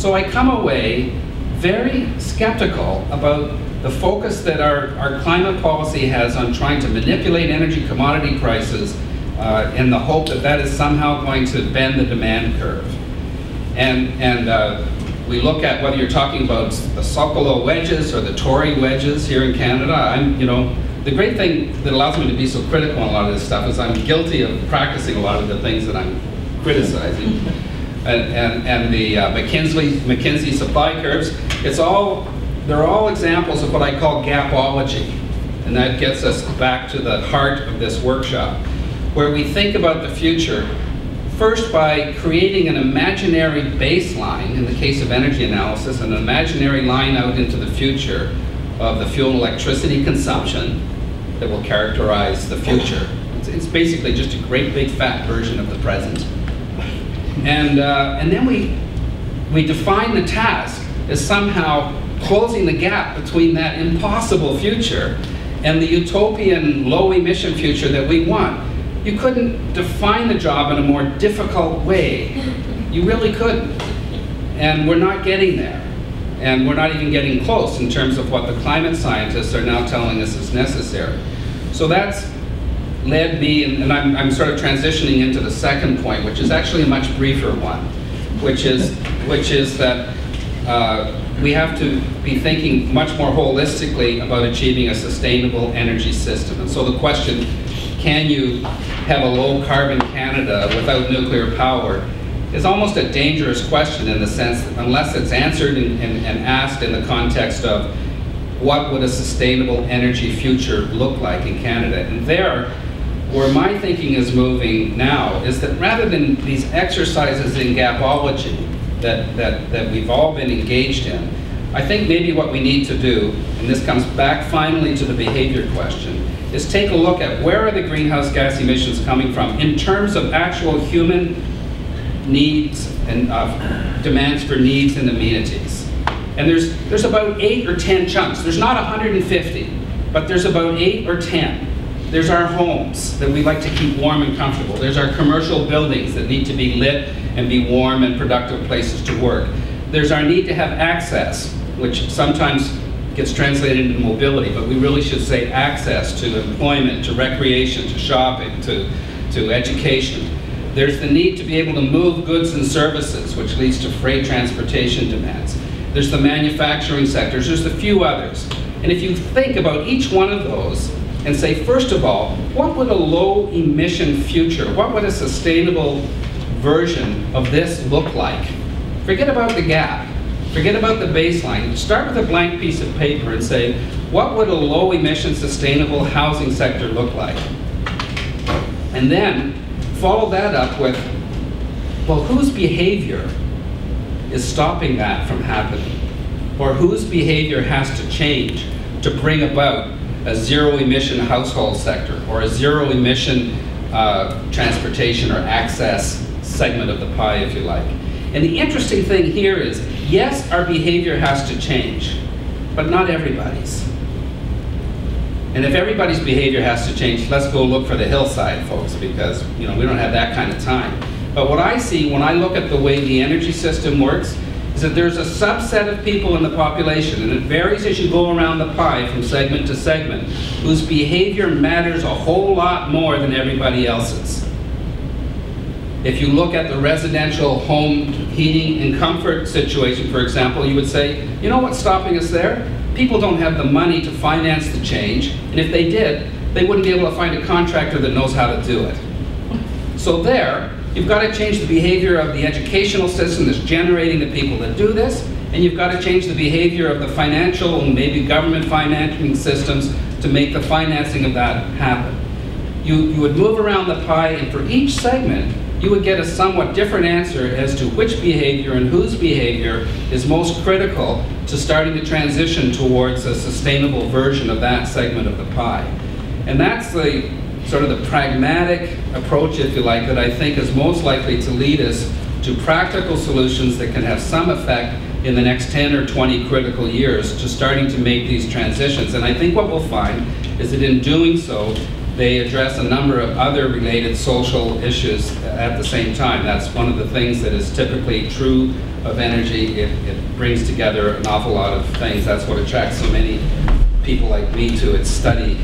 So I come away very skeptical about the focus that our climate policy has on trying to manipulate energy commodity prices in the hope that that is somehow going to bend the demand curve. And we look at whether you're talking about the Sokolo wedges or the Torrie wedges here in Canada. The great thing that allows me to be so critical on a lot of this stuff is I'm guilty of practicing a lot of the things that I'm criticizing. And the McKinsey supply curves, they're all examples of what I call gapology. And that gets us back to the heart of this workshop, where we think about the future first by creating an imaginary baseline, in the case of energy analysis, an imaginary line out into the future of the fuel and electricity consumption that will characterize the future. It's basically just a great big fat version of the present. And then we define the task as somehow closing the gap between that impossible future and the utopian low emission future that we want. You couldn't define the job in a more difficult way. You really couldn't. And we're not getting there. And we're not even getting close in terms of what the climate scientists are now telling us is necessary. So that's led me, and I'm sort of transitioning into the second point, which is actually a much briefer one, which is that we have to be thinking much more holistically about achieving a sustainable energy system. And so the question, can you have a low-carbon Canada without nuclear power, is almost a dangerous question in the sense that unless it's answered and asked in the context of what would a sustainable energy future look like in Canada. And there, where my thinking is moving now, is that rather than these exercises in gapology that we've all been engaged in, I think maybe what we need to do, and this comes back finally to the behavior question, is take a look at where are the greenhouse gas emissions coming from in terms of actual human needs and demands for needs and amenities. And there's about 8 or 10 chunks. There's not 150, but there's about 8 or 10. There's our homes that we like to keep warm and comfortable. There's our commercial buildings that need to be lit and be warm and productive places to work. There's our need to have access, which sometimes gets translated into mobility, but we really should say access to employment, to recreation, to shopping, to education. There's the need to be able to move goods and services, which leads to freight transportation demands. There's the manufacturing sectors, there's a few others. And if you think about each one of those and say, first of all, what would a low emission future, what would a sustainable version of this look like? Forget about the gap. Forget about the baseline. Start with a blank piece of paper and say, what would a low emission sustainable housing sector look like? And then follow that up with, well, whose behavior is stopping that from happening? Or whose behavior has to change to bring about a zero emission household sector or a zero emission transportation or access segment of the pie, if you like. And the interesting thing here is, yes, our behavior has to change, but not everybody's. And if everybody's behavior has to change, let's go look for the hillside, folks, because we don't have that kind of time. But what I see when I look at the way the energy system works is that there's a subset of people in the population, and it varies as you go around the pie from segment to segment, whose behavior matters a whole lot more than everybody else's. If you look at the residential home heating and comfort situation, for example, you would say, you know what's stopping us there? People don't have the money to finance the change, and if they did, they wouldn't be able to find a contractor that knows how to do it. So there, you've got to change the behavior of the educational system that's generating the people that do this, and you've got to change the behavior of the financial and maybe government financing systems to make the financing of that happen. You would move around the pie, and for each segment, you would get a somewhat different answer as to which behavior and whose behavior is most critical to starting to transition towards a sustainable version of that segment of the pie. And that's the sort of the pragmatic approach, if you like, that I think is most likely to lead us to practical solutions that can have some effect in the next 10 or 20 critical years to starting to make these transitions. And I think what we'll find is that in doing so, they address a number of other related social issues at the same time. That's one of the things that is typically true of energy. It brings together an awful lot of things. That's what attracts so many people like me to its study